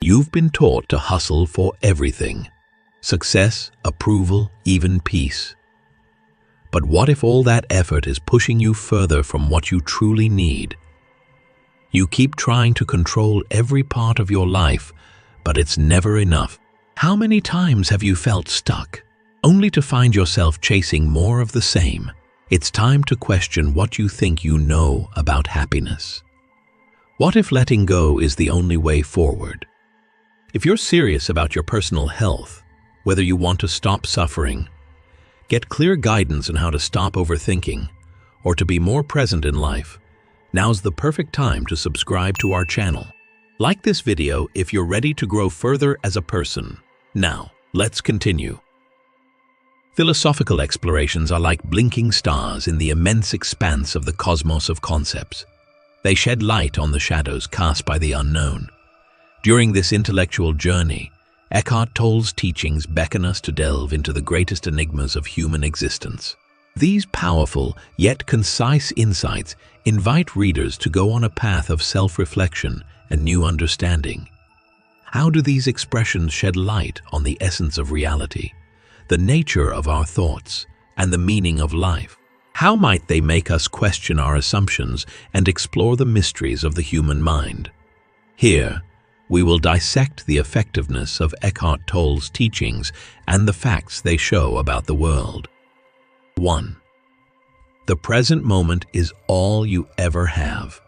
You've been taught to hustle for everything: success, approval, even peace. But what if all that effort is pushing you further from what you truly need? You keep trying to control every part of your life, but it's never enough. How many times have you felt stuck, only to find yourself chasing more of the same? It's time to question what you think you know about happiness. What if letting go is the only way forward? If you're serious about your personal health, whether you want to stop suffering, get clear guidance on how to stop overthinking, or to be more present in life, now's the perfect time to subscribe to our channel. Like this video if you're ready to grow further as a person. Now, let's continue. Philosophical explorations are like blinking stars in the immense expanse of the cosmos of concepts. They shed light on the shadows cast by the unknown. During this intellectual journey, Eckhart Tolle's teachings beckon us to delve into the greatest enigmas of human existence. These powerful yet concise insights invite readers to go on a path of self-reflection and new understanding. How do these expressions shed light on the essence of reality, the nature of our thoughts, and the meaning of life? How might they make us question our assumptions and explore the mysteries of the human mind? Here, we will dissect the effectiveness of Eckhart Tolle's teachings and the facts they show about the world. 1. The present moment is all you ever have.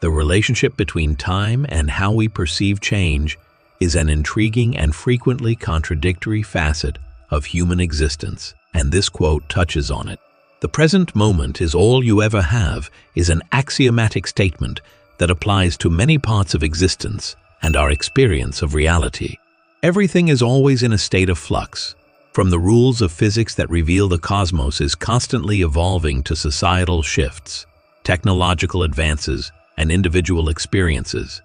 The relationship between time and how we perceive change is an intriguing and frequently contradictory facet of human existence, and this quote touches on it. The present moment is all you ever have is an axiomatic statement that applies to many parts of existence and our experience of reality. Everything is always in a state of flux, from the rules of physics that reveal the cosmos is constantly evolving to societal shifts, technological advances, and individual experiences.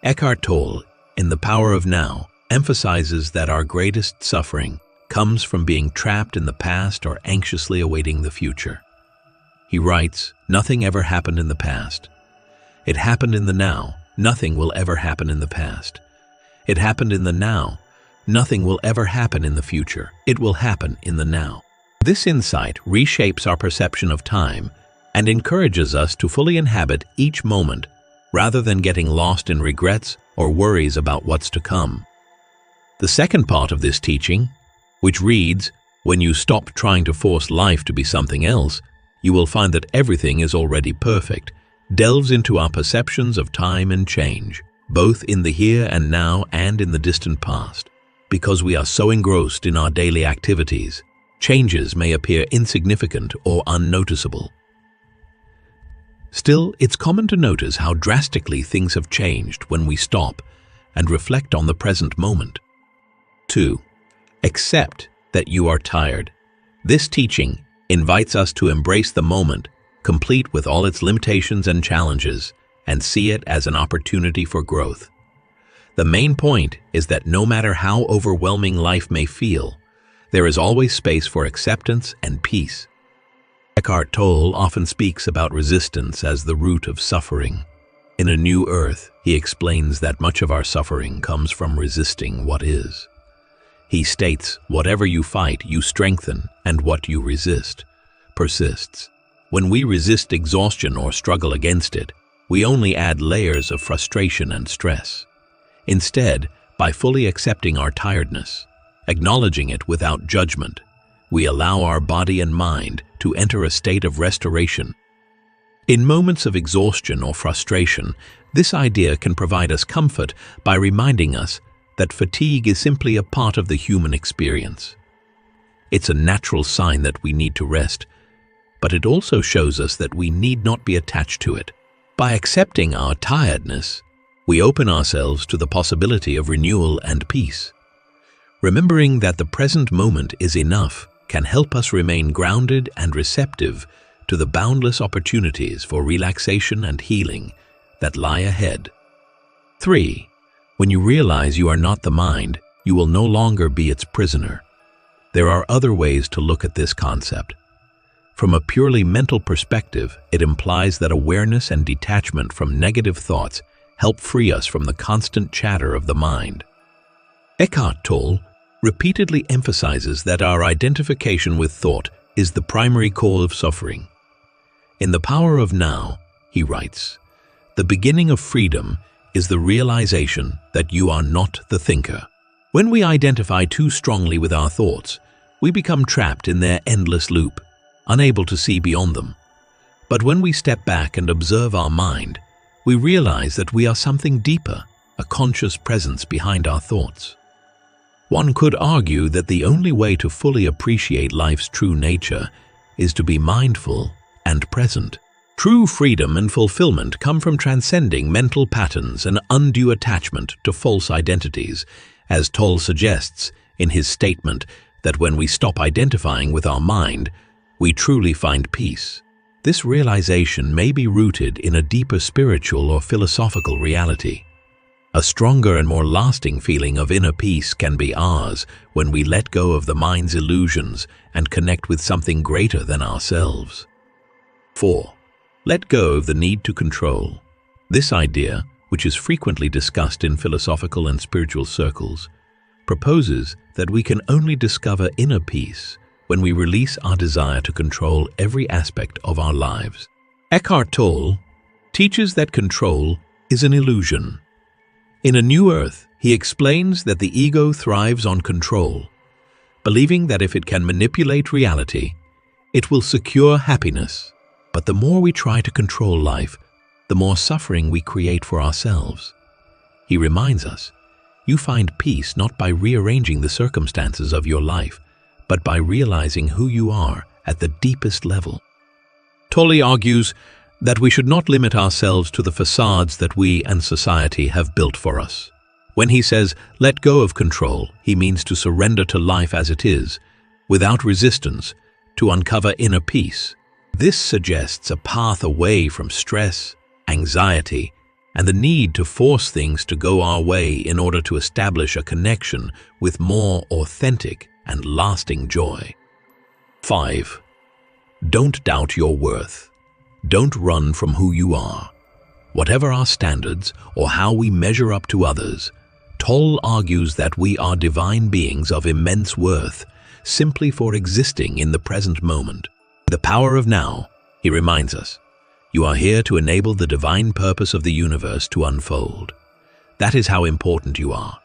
Eckhart Tolle, in The Power of Now, emphasizes that our greatest suffering comes from being trapped in the past or anxiously awaiting the future. He writes, "Nothing ever happened in the past. It happened in the now. Nothing will ever happen in the past. It happened in the now. Nothing will ever happen in the future. It will happen in the now." This insight reshapes our perception of time and encourages us to fully inhabit each moment rather than getting lost in regrets or worries about what's to come. The second part of this teaching, which reads, "When you stop trying to force life to be something else, you will find that everything is already perfect," delves into our perceptions of time and change, both in the here and now and in the distant past. Because we are so engrossed in our daily activities, changes may appear insignificant or unnoticeable. Still, it's common to notice how drastically things have changed when we stop and reflect on the present moment. 2. Accept that you are tired. This teaching invites us to embrace the moment, complete with all its limitations and challenges, and see it as an opportunity for growth. The main point is that no matter how overwhelming life may feel, there is always space for acceptance and peace. Eckhart Tolle often speaks about resistance as the root of suffering. In A New Earth, he explains that much of our suffering comes from resisting what is. He states, "Whatever you fight, you strengthen, and what you resist persists." When we resist exhaustion or struggle against it, we only add layers of frustration and stress. Instead, by fully accepting our tiredness, acknowledging it without judgment, we allow our body and mind to enter a state of restoration. In moments of exhaustion or frustration, this idea can provide us comfort by reminding us that fatigue is simply a part of the human experience. It's a natural sign that we need to rest, but it also shows us that we need not be attached to it. By accepting our tiredness, we open ourselves to the possibility of renewal and peace. Remembering that the present moment is enough can help us remain grounded and receptive to the boundless opportunities for relaxation and healing that lie ahead. 3. When you realize you are not the mind, you will no longer be its prisoner. There are other ways to look at this concept. From a purely mental perspective, it implies that awareness and detachment from negative thoughts help free us from the constant chatter of the mind. Eckhart Tolle repeatedly emphasizes that our identification with thought is the primary cause of suffering. In The Power of Now, he writes, "The beginning of freedom is the realization that you are not the thinker." When we identify too strongly with our thoughts, we become trapped in their endless loop, unable to see beyond them. But when we step back and observe our mind, we realize that we are something deeper, a conscious presence behind our thoughts. One could argue that the only way to fully appreciate life's true nature is to be mindful and present. True freedom and fulfillment come from transcending mental patterns and undue attachment to false identities, as Tolle suggests in his statement that when we stop identifying with our mind, we truly find peace. This realization may be rooted in a deeper spiritual or philosophical reality. A stronger and more lasting feeling of inner peace can be ours when we let go of the mind's illusions and connect with something greater than ourselves. 4. Let go of the need to control. This idea, which is frequently discussed in philosophical and spiritual circles, proposes that we can only discover inner peace when we release our desire to control every aspect of our lives. Eckhart Tolle teaches that control is an illusion. In A New Earth, he explains that the ego thrives on control, believing that if it can manipulate reality, it will secure happiness. But the more we try to control life, the more suffering we create for ourselves. He reminds us, you find peace not by rearranging the circumstances of your life, but by realizing who you are at the deepest level. Tolle argues that we should not limit ourselves to the facades that we and society have built for us. When he says, let go of control, he means to surrender to life as it is, without resistance, to uncover inner peace. This suggests a path away from stress, anxiety, and the need to force things to go our way in order to establish a connection with more authentic and lasting joy. 5. Don't doubt your worth. Don't run from who you are. Whatever our standards or how we measure up to others, Tolle argues that we are divine beings of immense worth simply for existing in the present moment. The power of now, he reminds us, you are here to enable the divine purpose of the universe to unfold. That is how important you are.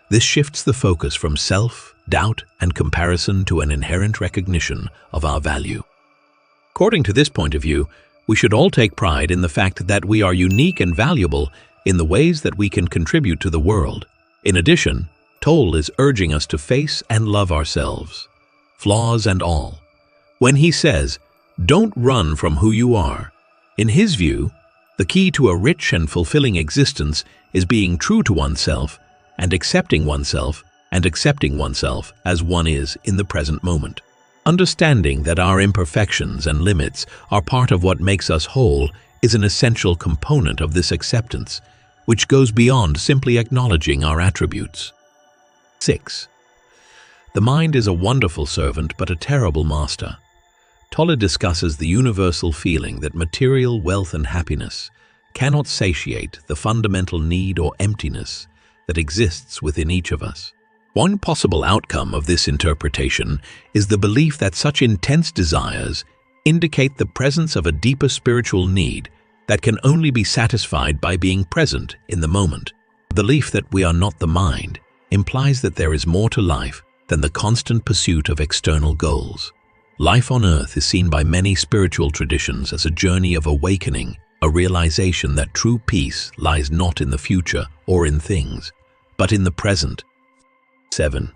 This shifts the focus from self, doubt, and comparison to an inherent recognition of our value. According to this point of view, we should all take pride in the fact that we are unique and valuable in the ways that we can contribute to the world. In addition, Tolle is urging us to face and love ourselves, flaws and all. When he says, don't run from who you are, in his view, the key to a rich and fulfilling existence is being true to oneself and accepting oneself as one is in the present moment. Understanding that our imperfections and limits are part of what makes us whole is an essential component of this acceptance, which goes beyond simply acknowledging our attributes. 6. The mind is a wonderful servant but a terrible master. Tolle discusses the universal feeling that material wealth and happiness cannot satiate the fundamental need or emptiness that exists within each of us. One possible outcome of this interpretation is the belief that such intense desires indicate the presence of a deeper spiritual need that can only be satisfied by being present in the moment. The belief that we are not the mind implies that there is more to life than the constant pursuit of external goals. Life on earth is seen by many spiritual traditions as a journey of awakening, a realization that true peace lies not in the future or in things, but in the present. 7.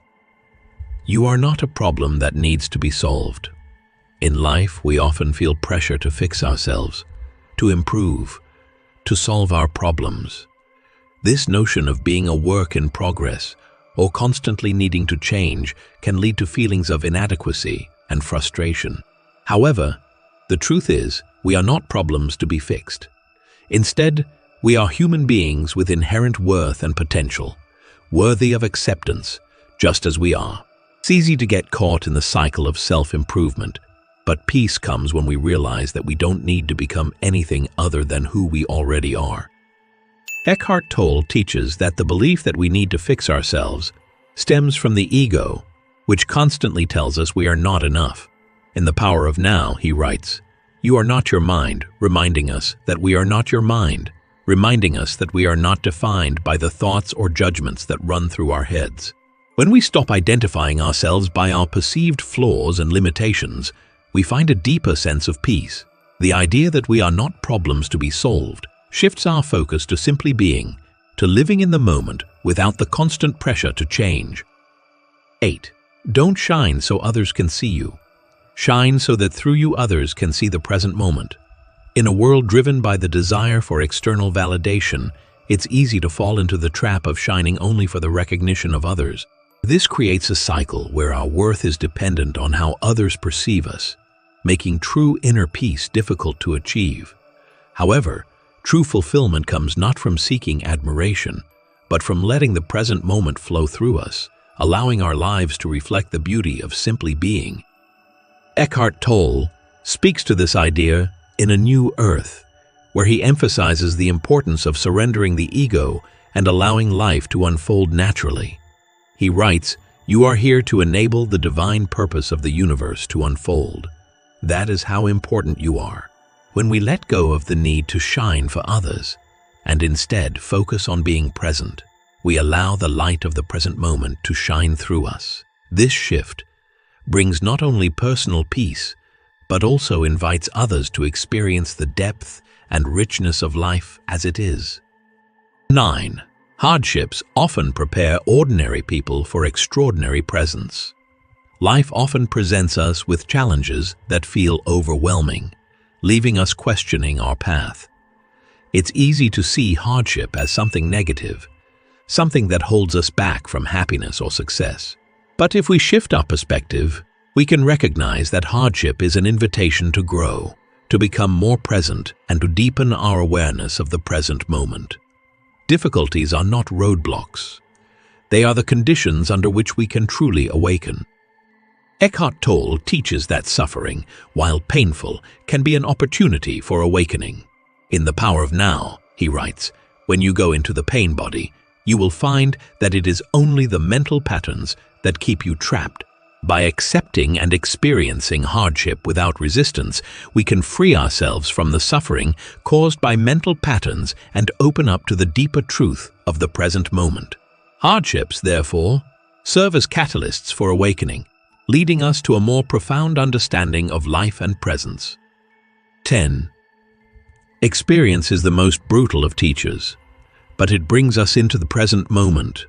You are not a problem that needs to be solved. In life, we often feel pressure to fix ourselves, to improve, to solve our problems. This notion of being a work in progress or constantly needing to change can lead to feelings of inadequacy and frustration. However, the truth is, we are not problems to be fixed. Instead, we are human beings with inherent worth and potential, worthy of acceptance, just as we are. It's easy to get caught in the cycle of self-improvement, but peace comes when we realize that we don't need to become anything other than who we already are. Eckhart Tolle teaches that the belief that we need to fix ourselves stems from the ego, which constantly tells us we are not enough. In The Power of Now, he writes, "You are not your mind," reminding us that we are not your mind, reminding us that we are not defined by the thoughts or judgments that run through our heads. When we stop identifying ourselves by our perceived flaws and limitations, we find a deeper sense of peace. The idea that we are not problems to be solved shifts our focus to simply being, to living in the moment without the constant pressure to change. 8. Don't shine so others can see you. Shine so that through you others can see the present moment. In a world driven by the desire for external validation, it's easy to fall into the trap of shining only for the recognition of others. This creates a cycle where our worth is dependent on how others perceive us, making true inner peace difficult to achieve. However, true fulfillment comes not from seeking admiration, but from letting the present moment flow through us, allowing our lives to reflect the beauty of simply being. Eckhart Tolle speaks to this idea in A New Earth, where he emphasizes the importance of surrendering the ego and allowing life to unfold naturally. He writes, "You are here to enable the divine purpose of the universe to unfold. That is how important you are." When we let go of the need to shine for others and instead focus on being present, we allow the light of the present moment to shine through us. This shift brings not only personal peace, but also invites others to experience the depth and richness of life as it is. 9. Hardships often prepare ordinary people for extraordinary presence. Life often presents us with challenges that feel overwhelming, leaving us questioning our path. It's easy to see hardship as something negative, something that holds us back from happiness or success. But if we shift our perspective, we can recognize that hardship is an invitation to grow, to become more present, and to deepen our awareness of the present moment. Difficulties are not roadblocks. They are the conditions under which we can truly awaken. Eckhart Tolle teaches that suffering, while painful, can be an opportunity for awakening. In The Power of Now, he writes, "When you go into the pain body, you will find that it is only the mental patterns that keep you trapped. By accepting and experiencing hardship without resistance, we can free ourselves from the suffering caused by mental patterns and open up to the deeper truth of the present moment." Hardships, therefore, serve as catalysts for awakening, leading us to a more profound understanding of life and presence. 10. Experience is the most brutal of teachers, but it brings us into the present moment.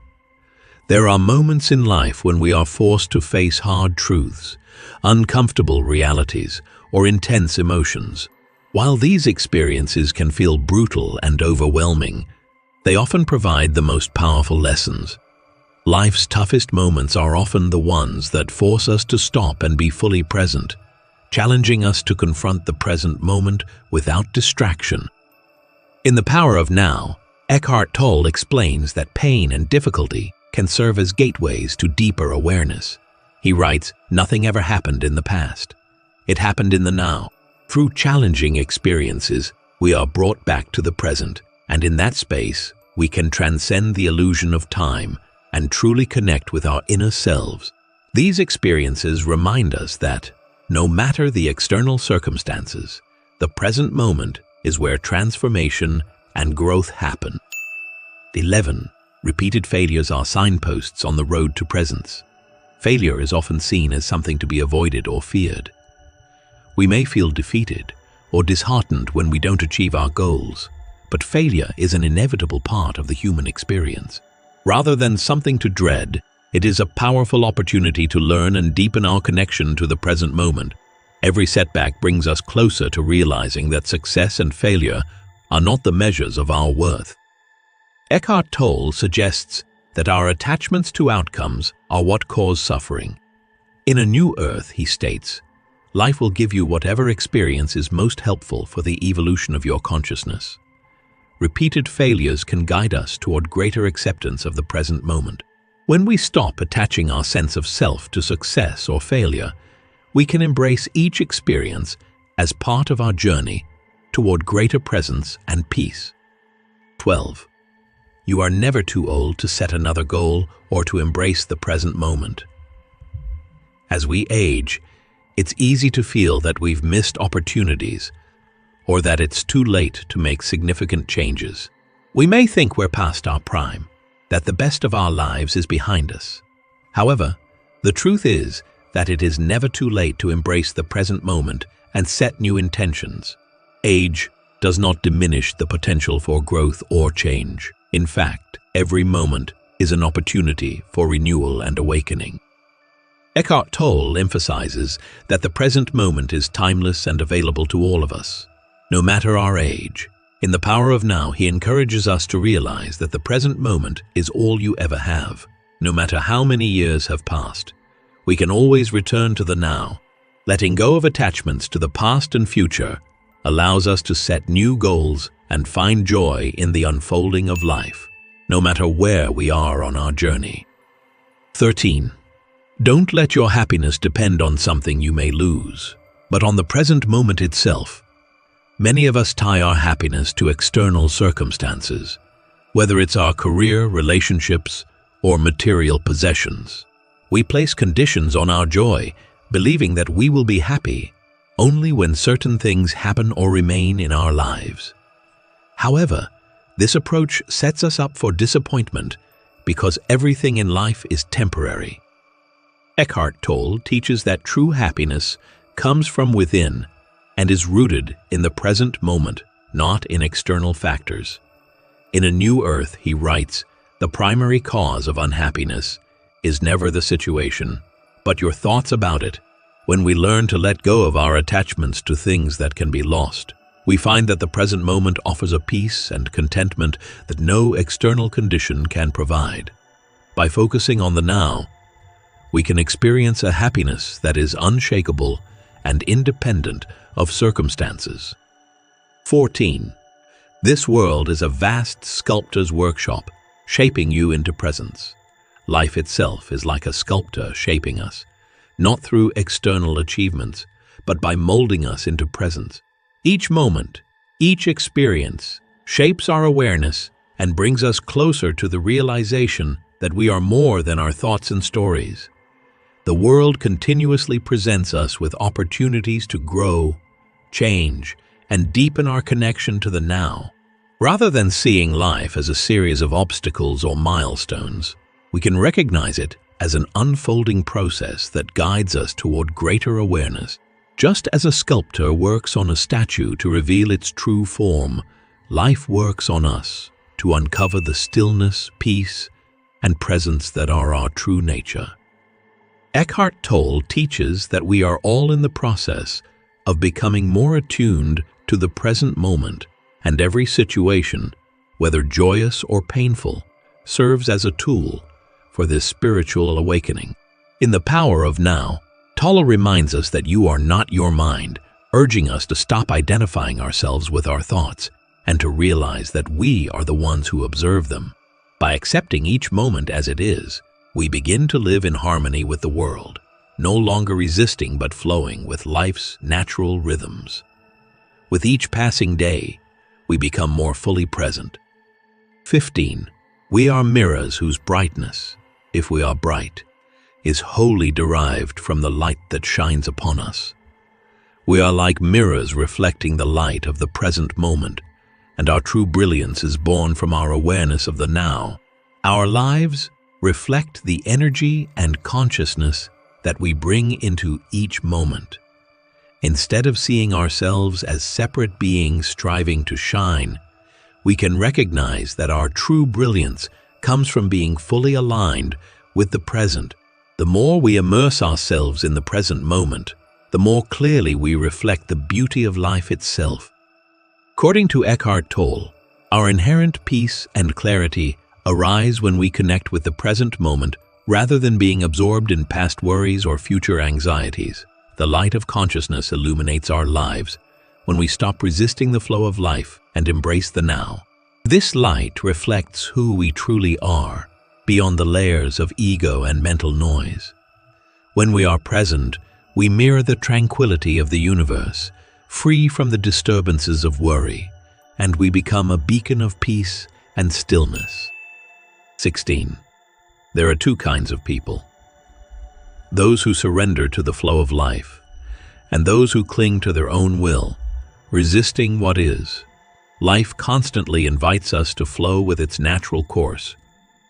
There are moments in life when we are forced to face hard truths, uncomfortable realities, or intense emotions. While these experiences can feel brutal and overwhelming, they often provide the most powerful lessons. Life's toughest moments are often the ones that force us to stop and be fully present, challenging us to confront the present moment without distraction. In The Power of Now, Eckhart Tolle explains that pain and difficulty can serve as gateways to deeper awareness. He writes, "Nothing ever happened in the past. It happened in the now. Through challenging experiences, we are brought back to the present, and in that space, we can transcend the illusion of time and truly connect with our inner selves." These experiences remind us that, no matter the external circumstances, the present moment is where transformation and growth happen. 11. Repeated failures are signposts on the road to presence. Failure is often seen as something to be avoided or feared. We may feel defeated or disheartened when we don't achieve our goals, but failure is an inevitable part of the human experience. Rather than something to dread, it is a powerful opportunity to learn and deepen our connection to the present moment. Every setback brings us closer to realizing that success and failure are not the measures of our worth. Eckhart Tolle suggests that our attachments to outcomes are what cause suffering. In A New Earth, he states, "Life will give you whatever experience is most helpful for the evolution of your consciousness." Repeated failures can guide us toward greater acceptance of the present moment. When we stop attaching our sense of self to success or failure, we can embrace each experience as part of our journey toward greater presence and peace. 12. You are never too old to set another goal or to embrace the present moment. As we age, it's easy to feel that we've missed opportunities or that it's too late to make significant changes. We may think we're past our prime, that the best of our lives is behind us. However, the truth is that it is never too late to embrace the present moment and set new intentions. Age does not diminish the potential for growth or change. In fact, every moment is an opportunity for renewal and awakening. Eckhart Tolle emphasizes that the present moment is timeless and available to all of us, no matter our age. In The Power of Now, he encourages us to realize that the present moment is all you ever have. No matter how many years have passed, we can always return to the now. Letting go of attachments to the past and future allows us to set new goals and find joy in the unfolding of life, no matter where we are on our journey. 13. Don't let your happiness depend on something you may lose, but on the present moment itself. Many of us tie our happiness to external circumstances, whether it's our career, relationships, or material possessions. We place conditions on our joy, believing that we will be happy only when certain things happen or remain in our lives. However, this approach sets us up for disappointment because everything in life is temporary. Eckhart Tolle teaches that true happiness comes from within and is rooted in the present moment, not in external factors. In A New Earth, he writes, "The primary cause of unhappiness is never the situation, but your thoughts about it. When we learn to let go of our attachments to things that can be lost, we find that the present moment offers a peace and contentment that no external condition can provide. By focusing on the now, we can experience a happiness that is unshakable and independent of circumstances." 14. This world is a vast sculptor's workshop, shaping you into presence. Life itself is like a sculptor shaping us, not through external achievements, but by molding us into presence. Each moment, each experience, shapes our awareness and brings us closer to the realization that we are more than our thoughts and stories. The world continuously presents us with opportunities to grow, change, and deepen our connection to the now. Rather than seeing life as a series of obstacles or milestones, we can recognize it as an unfolding process that guides us toward greater awareness. Just as a sculptor works on a statue to reveal its true form, life works on us to uncover the stillness, peace, and presence that are our true nature. Eckhart Tolle teaches that we are all in the process of becoming more attuned to the present moment, and every situation, whether joyous or painful, serves as a tool for this spiritual awakening. In The Power of Now, Tolle reminds us that you are not your mind, urging us to stop identifying ourselves with our thoughts and to realize that we are the ones who observe them. By accepting each moment as it is, we begin to live in harmony with the world, no longer resisting but flowing with life's natural rhythms. With each passing day, we become more fully present. 15. We are mirrors whose brightness, if we are bright, is wholly derived from the light that shines upon us. We are like mirrors reflecting the light of the present moment, and our true brilliance is born from our awareness of the now. Our lives reflect the energy and consciousness that we bring into each moment. Instead of seeing ourselves as separate beings striving to shine, we can recognize that our true brilliance comes from being fully aligned with the present. The more we immerse ourselves in the present moment, the more clearly we reflect the beauty of life itself. According to Eckhart Tolle, our inherent peace and clarity arise when we connect with the present moment rather than being absorbed in past worries or future anxieties. The light of consciousness illuminates our lives when we stop resisting the flow of life and embrace the now. This light reflects who we truly are, beyond the layers of ego and mental noise. When we are present, we mirror the tranquility of the universe, free from the disturbances of worry, and we become a beacon of peace and stillness. 16. There are two kinds of people: those who surrender to the flow of life, and those who cling to their own will, resisting what is. Life constantly invites us to flow with its natural course,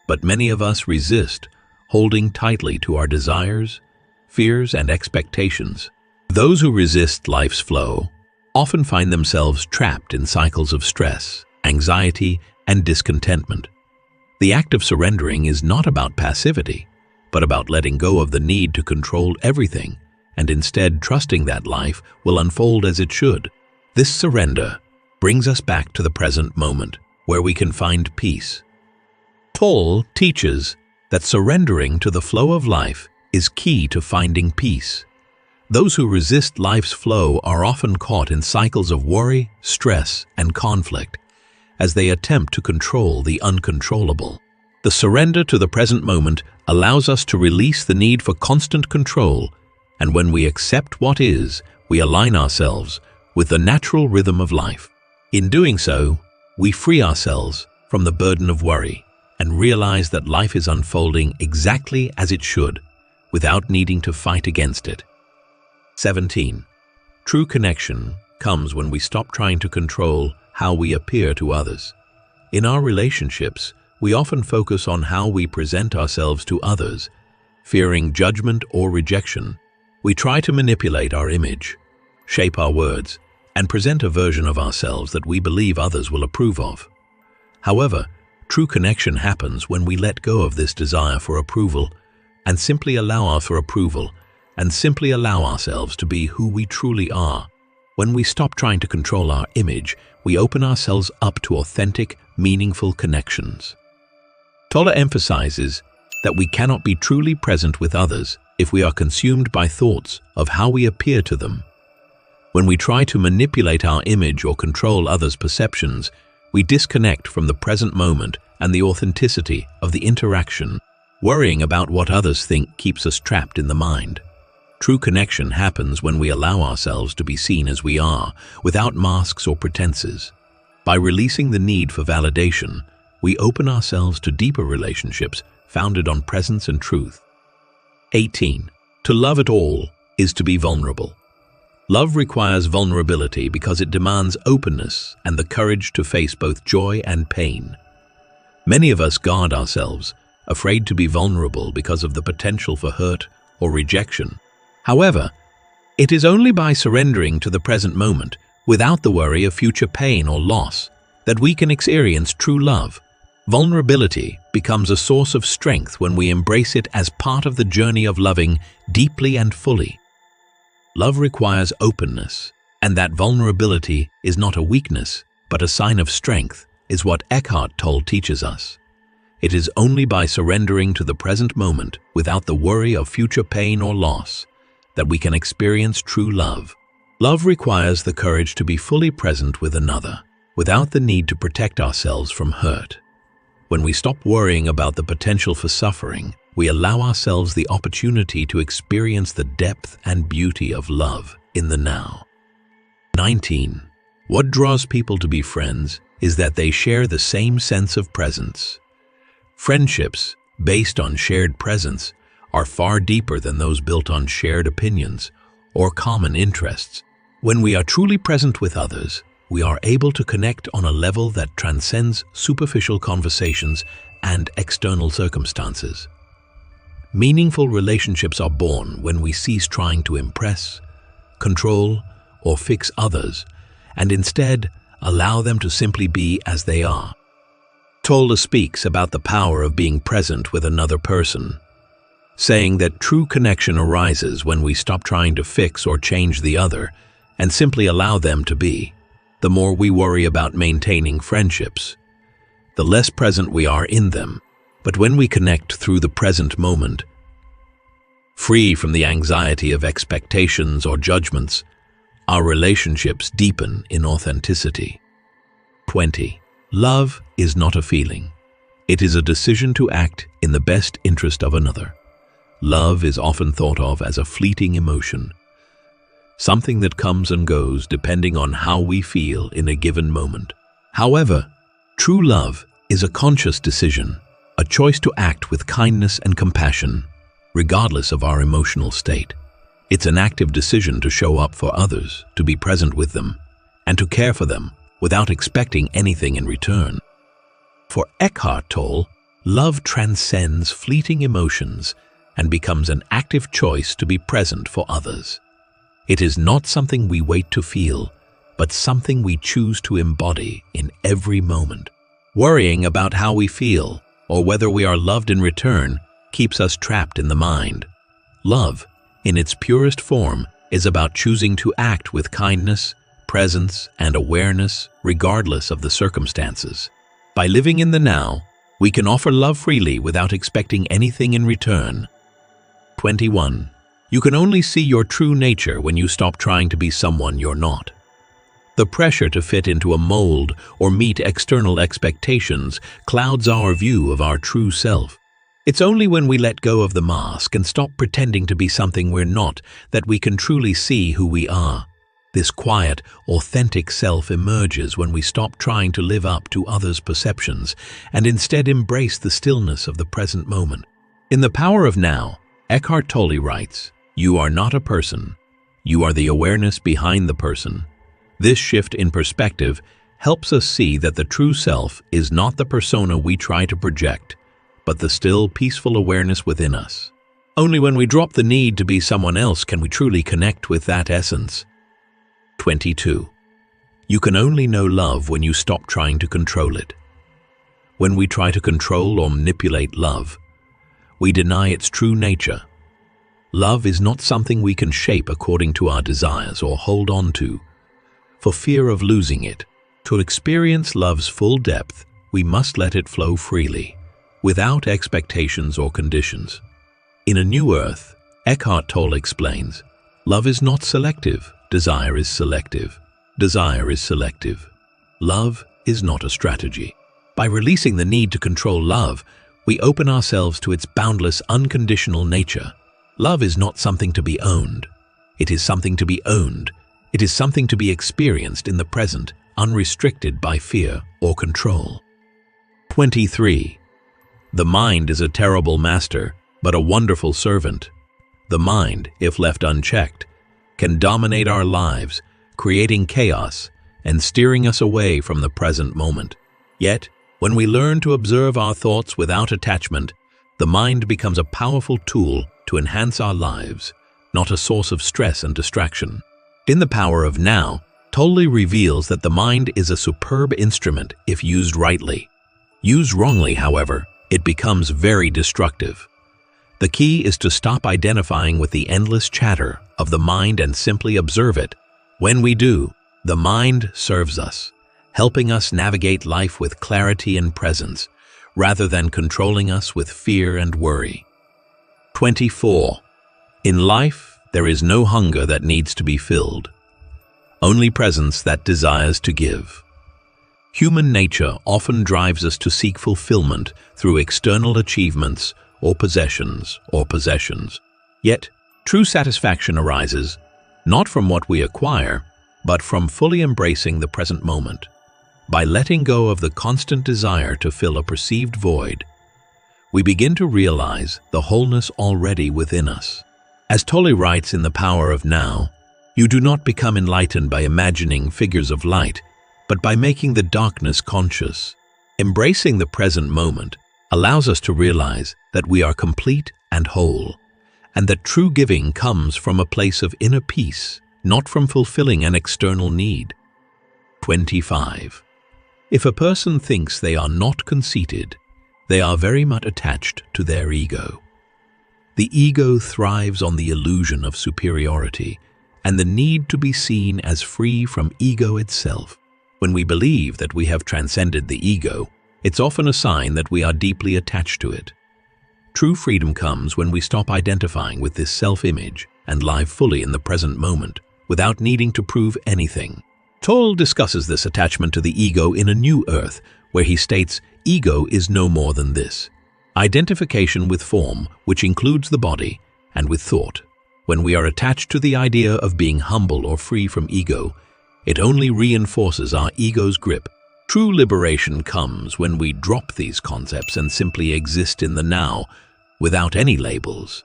but many of us resist, holding tightly to our desires, fears, and expectations. Those who resist life's flow often find themselves trapped in cycles of stress, anxiety, and discontentment. The act of surrendering is not about passivity, but about letting go of the need to control everything and instead trusting that life will unfold as it should. This surrender brings us back to the present moment, where we can find peace. Tolle teaches that surrendering to the flow of life is key to finding peace. Those who resist life's flow are often caught in cycles of worry, stress, and conflict as they attempt to control the uncontrollable. The surrender to the present moment allows us to release the need for constant control, and when we accept what is, we align ourselves with the natural rhythm of life. In doing so, we free ourselves from the burden of worry and realize that life is unfolding exactly as it should, without needing to fight against it. 17. True connection comes when we stop trying to control how we appear to others. In our relationships, we often focus on how we present ourselves to others, fearing judgment or rejection. We try to manipulate our image, shape our words, and present a version of ourselves that we believe others will approve of. However, true connection happens when we let go of this desire for approval and simply allow ourselves to be who we truly are. When we stop trying to control our image, we open ourselves up to authentic, meaningful connections. Tolle emphasizes that we cannot be truly present with others if we are consumed by thoughts of how we appear to them. When we try to manipulate our image or control others' perceptions, we disconnect from the present moment and the authenticity of the interaction. Worrying about what others think keeps us trapped in the mind. True connection happens when we allow ourselves to be seen as we are, without masks or pretenses. By releasing the need for validation, we open ourselves to deeper relationships founded on presence and truth. 18. To love at all is to be vulnerable. Love requires vulnerability because it demands openness and the courage to face both joy and pain. Many of us guard ourselves, afraid to be vulnerable because of the potential for hurt or rejection. However, it is only by surrendering to the present moment, without the worry of future pain or loss, that we can experience true love. Vulnerability becomes a source of strength when we embrace it as part of the journey of loving deeply and fully. Love requires openness, and that vulnerability is not a weakness, but a sign of strength, is what Eckhart Tolle teaches us. It is only by surrendering to the present moment, without the worry of future pain or loss, that we can experience true love. Love requires the courage to be fully present with another, without the need to protect ourselves from hurt. When we stop worrying about the potential for suffering, we allow ourselves the opportunity to experience the depth and beauty of love in the now. 19. What draws people to be friends is that they share the same sense of presence. Friendships based on shared presence are far deeper than those built on shared opinions or common interests. When we are truly present with others, we are able to connect on a level that transcends superficial conversations and external circumstances. Meaningful relationships are born when we cease trying to impress, control, or fix others, and instead allow them to simply be as they are. Tolle speaks about the power of being present with another person, saying that true connection arises when we stop trying to fix or change the other and simply allow them to be. The more we worry about maintaining friendships, the less present we are in them. But when we connect through the present moment, free from the anxiety of expectations or judgments, our relationships deepen in authenticity. 20. Love is not a feeling. It is a decision to act in the best interest of another. Love is often thought of as a fleeting emotion, something that comes and goes depending on how we feel in a given moment. However, true love is a conscious decision, a choice to act with kindness and compassion, regardless of our emotional state. It's an active decision to show up for others, to be present with them, and to care for them without expecting anything in return. For Eckhart Tolle, love transcends fleeting emotions and becomes an active choice to be present for others. It is not something we wait to feel, but something we choose to embody in every moment. Worrying about how we feel or whether we are loved in return keeps us trapped in the mind. Love, in its purest form, is about choosing to act with kindness, presence, and awareness regardless of the circumstances. By living in the now, we can offer love freely without expecting anything in return. 21. You can only see your true nature when you stop trying to be someone you're not. The pressure to fit into a mold or meet external expectations clouds our view of our true self. It's only when we let go of the mask and stop pretending to be something we're not that we can truly see who we are. This quiet, authentic self emerges when we stop trying to live up to others' perceptions and instead embrace the stillness of the present moment. In The Power of Now, Eckhart Tolle writes, "You are not a person. You are the awareness behind the person." This shift in perspective helps us see that the true self is not the persona we try to project, but the still, peaceful awareness within us. Only when we drop the need to be someone else can we truly connect with that essence. 22. You can only know love when you stop trying to control it. When we try to control or manipulate love, we deny its true nature. Love is not something we can shape according to our desires or hold on to, for fear of losing it. To experience love's full depth, we must let it flow freely, without expectations or conditions. In A New Earth, Eckhart Tolle explains, "Love is not selective, desire is selective. Desire is selective. Love is not a strategy." By releasing the need to control love, we open ourselves to its boundless, unconditional nature. Love is not something to be owned. It is something to be owned. It is something to be experienced in the present, unrestricted by fear or control. 23. The mind is a terrible master, but a wonderful servant. The mind, if left unchecked, can dominate our lives, creating chaos and steering us away from the present moment. Yet, when we learn to observe our thoughts without attachment, the mind becomes a powerful tool to enhance our lives, not a source of stress and distraction. In The Power of Now, Tolle reveals that the mind is a superb instrument if used rightly. Used wrongly, however, it becomes very destructive. The key is to stop identifying with the endless chatter of the mind and simply observe it. When we do, the mind serves us, helping us navigate life with clarity and presence, rather than controlling us with fear and worry. 24. In life, there is no hunger that needs to be filled, only presence that desires to give. Human nature often drives us to seek fulfillment through external achievements or possessions. Yet, true satisfaction arises not from what we acquire, but from fully embracing the present moment. By letting go of the constant desire to fill a perceived void, we begin to realize the wholeness already within us. As Tolle writes in The Power of Now, you do not become enlightened by imagining figures of light, but by making the darkness conscious. Embracing the present moment allows us to realize that we are complete and whole, and that true giving comes from a place of inner peace, not from fulfilling an external need. 25. If a person thinks they are not conceited, they are very much attached to their ego. The ego thrives on the illusion of superiority and the need to be seen as free from ego itself. When we believe that we have transcended the ego, it's often a sign that we are deeply attached to it. True freedom comes when we stop identifying with this self-image and live fully in the present moment without needing to prove anything. Tolle discusses this attachment to the ego in A New Earth, where he states, ego is no more than this: identification with form, which includes the body, and with thought. When we are attached to the idea of being humble or free from ego, it only reinforces our ego's grip True liberation comes when we drop these concepts and simply exist in the now, without any labels.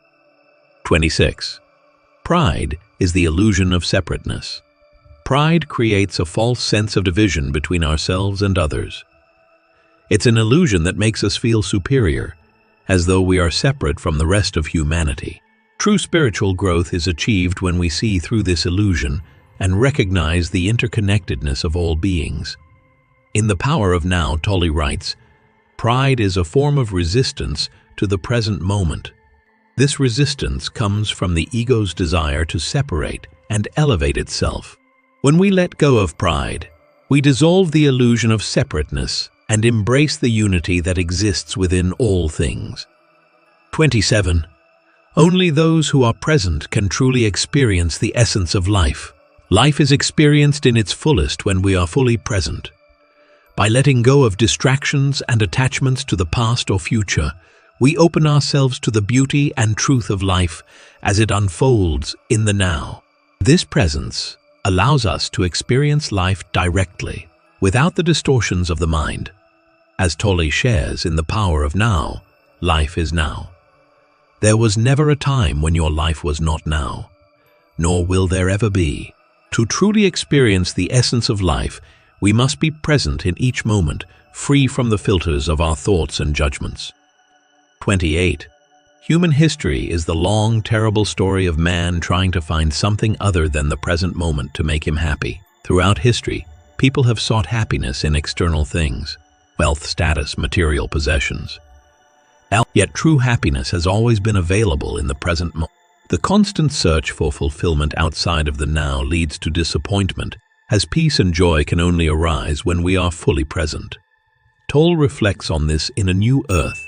26. Pride is the illusion of separateness. Pride creates a false sense of division between ourselves and others. It's an illusion that makes us feel superior, as though we are separate from the rest of humanity. True spiritual growth is achieved when we see through this illusion and recognize the interconnectedness of all beings. In The Power of Now, Tolle writes, "Pride is a form of resistance to the present moment. This resistance comes from the ego's desire to separate and elevate itself. When we let go of pride, we dissolve the illusion of separateness and embrace the unity that exists within all things." 27. Only those who are present can truly experience the essence of life. Life is experienced in its fullest when we are fully present. By letting go of distractions and attachments to the past or future, we open ourselves to the beauty and truth of life as it unfolds in the now. This presence allows us to experience life directly, without the distortions of the mind. As Tolle shares in The Power of Now, life is now. There was never a time when your life was not now, nor will there ever be. To truly experience the essence of life, we must be present in each moment, free from the filters of our thoughts and judgments. 28. Human history is the long, terrible story of man trying to find something other than the present moment to make him happy. Throughout history, people have sought happiness in external things, wealth, status, material possessions. Yet true happiness has always been available in the present moment. The constant search for fulfillment outside of the now leads to disappointment, as peace and joy can only arise when we are fully present. Tolle reflects on this in A New Earth,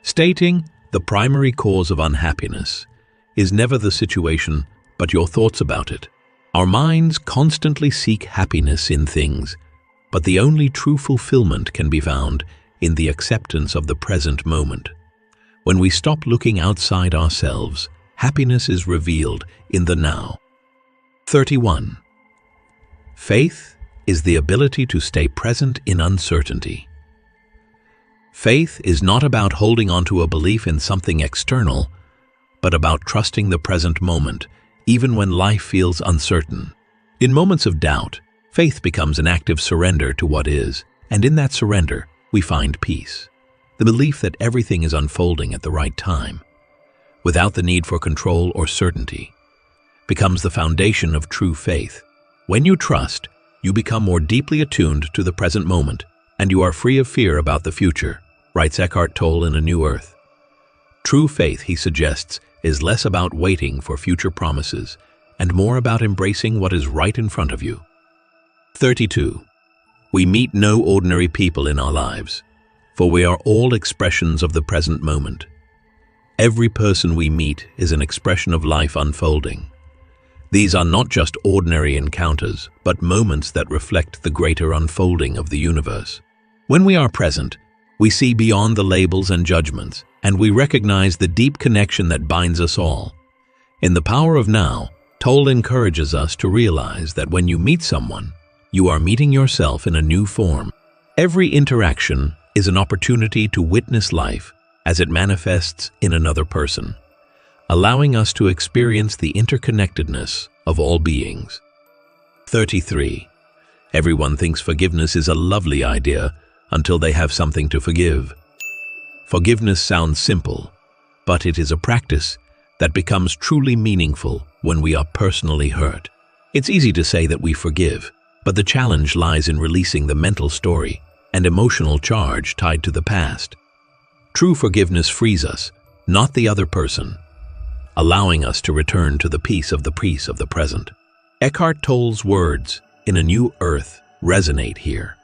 stating, "The primary cause of unhappiness is never the situation, but your thoughts about it. Our minds constantly seek happiness in things, but the only true fulfillment can be found in the acceptance of the present moment. When we stop looking outside ourselves, happiness is revealed in the now." 31. Faith is the ability to stay present in uncertainty. Faith is not about holding on to a belief in something external, but about trusting the present moment, even when life feels uncertain. In moments of doubt, faith becomes an active surrender to what is, and in that surrender, we find peace. The belief that everything is unfolding at the right time, without the need for control or certainty, becomes the foundation of true faith. When you trust, you become more deeply attuned to the present moment, and you are free of fear about the future, writes Eckhart Tolle in A New Earth. True faith, he suggests, is less about waiting for future promises and more about embracing what is right in front of you. 32. We meet no ordinary people in our lives, for we are all expressions of the present moment. Every person we meet is an expression of life unfolding. These are not just ordinary encounters, but moments that reflect the greater unfolding of the universe. When we are present, we see beyond the labels and judgments, and we recognize the deep connection that binds us all. In The Power of Now, Tolle encourages us to realize that when you meet someone, you are meeting yourself in a new form. Every interaction is an opportunity to witness life as it manifests in another person, allowing us to experience the interconnectedness of all beings. 33. Everyone thinks forgiveness is a lovely idea until they have something to forgive. Forgiveness sounds simple, but it is a practice that becomes truly meaningful when we are personally hurt. It's easy to say that we forgive, but the challenge lies in releasing the mental story and emotional charge tied to the past. True forgiveness frees us, not the other person, allowing us to return to the peace of the present. Eckhart Tolle's words in A New Earth resonate here.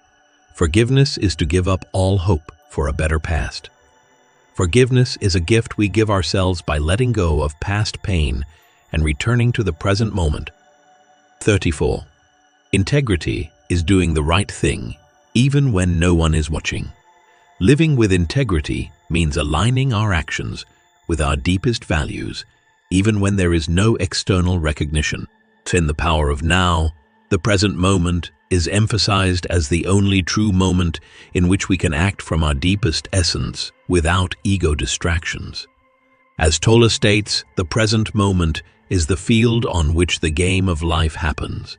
Forgiveness is to give up all hope for a better past. Forgiveness is a gift we give ourselves by letting go of past pain and returning to the present moment. 34. Integrity is doing the right thing, even when no one is watching. Living with integrity means aligning our actions with our deepest values, even when there is no external recognition. In The Power of Now, the present moment is emphasized as the only true moment in which we can act from our deepest essence without ego distractions. As Tolle states, the present moment is the field on which the game of life happens.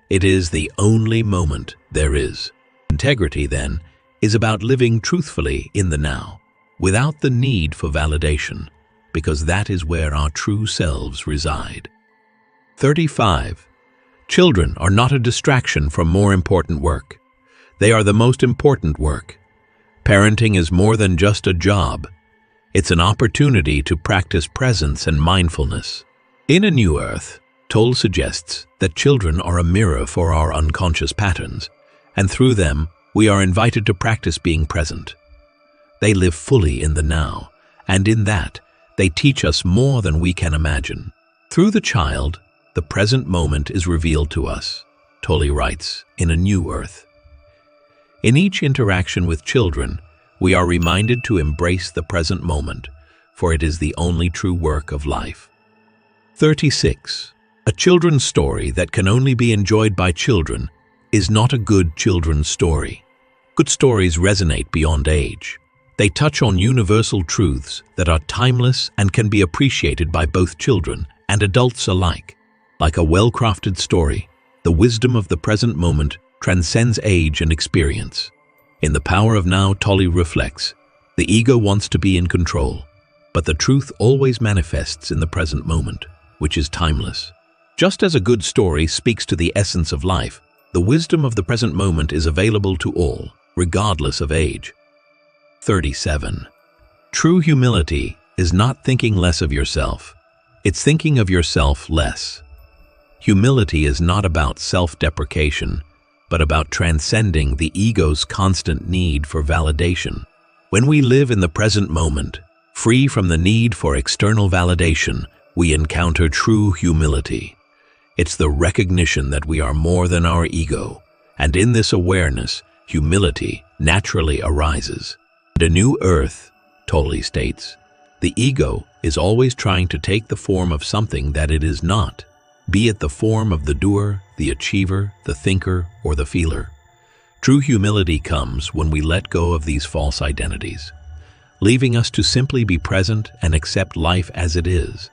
It is the only moment there is. Integrity, then, is about living truthfully in the now, without the need for validation, because that is where our true selves reside. 35. Children are not a distraction from more important work. They are the most important work. Parenting is more than just a job. It's an opportunity to practice presence and mindfulness. In A New Earth, Tolle suggests that children are a mirror for our unconscious patterns, and through them, we are invited to practice being present. They live fully in the now, and in that, they teach us more than we can imagine. Through the child, the present moment is revealed to us, Tolle writes in A New Earth. In each interaction with children, we are reminded to embrace the present moment, for it is the only true work of life. 36. A children's story that can only be enjoyed by children is not a good children's story. Good stories resonate beyond age. They touch on universal truths that are timeless and can be appreciated by both children and adults alike. Like a well-crafted story, the wisdom of the present moment transcends age and experience. In The Power of Now, Tolle reflects, the ego wants to be in control, but the truth always manifests in the present moment, which is timeless. Just as a good story speaks to the essence of life, the wisdom of the present moment is available to all, regardless of age. 37. True humility is not thinking less of yourself. It's thinking of yourself less. Humility is not about self-deprecation, but about transcending the ego's constant need for validation. When we live in the present moment, free from the need for external validation, we encounter true humility. It's the recognition that we are more than our ego, and in this awareness, humility naturally arises. In A New Earth, Tolle states, the ego is always trying to take the form of something that it is not, be it the form of the doer, the achiever, the thinker, or the feeler. True humility comes when we let go of these false identities, leaving us to simply be present and accept life as it is.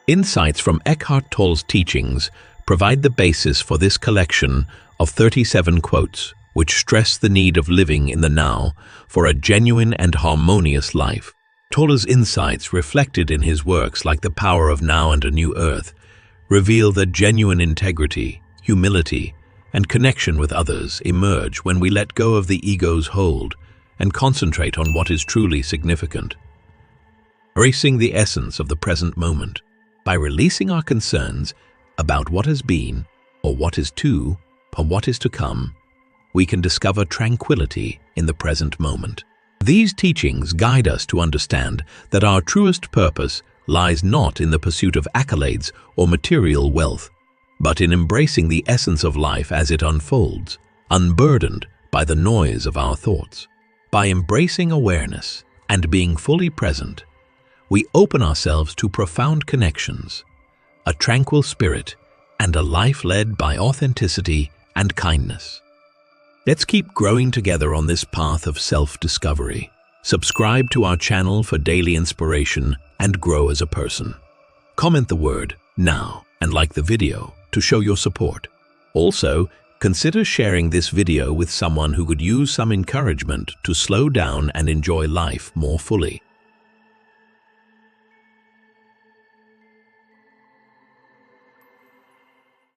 Insights from Eckhart Tolle's teachings provide the basis for this collection of 37 quotes, which stress the need of living in the now for a genuine and harmonious life. Tolle's insights, reflected in his works like The Power of Now and A New Earth, reveal that genuine integrity, humility, and connection with others emerge when we let go of the ego's hold and concentrate on what is truly significant. Embracing the essence of the present moment. By releasing our concerns about what has been, or what is to come, we can discover tranquility in the present moment. These teachings guide us to understand that our truest purpose lies not in the pursuit of accolades or material wealth, but in embracing the essence of life as it unfolds, unburdened by the noise of our thoughts. By embracing awareness and being fully present, we open ourselves to profound connections, a tranquil spirit, and a life led by authenticity and kindness. Let's keep growing together on this path of self-discovery. Subscribe to our channel for daily inspiration and grow as a person. Comment the word "now" and like the video to show your support. Also, consider sharing this video with someone who could use some encouragement to slow down and enjoy life more fully.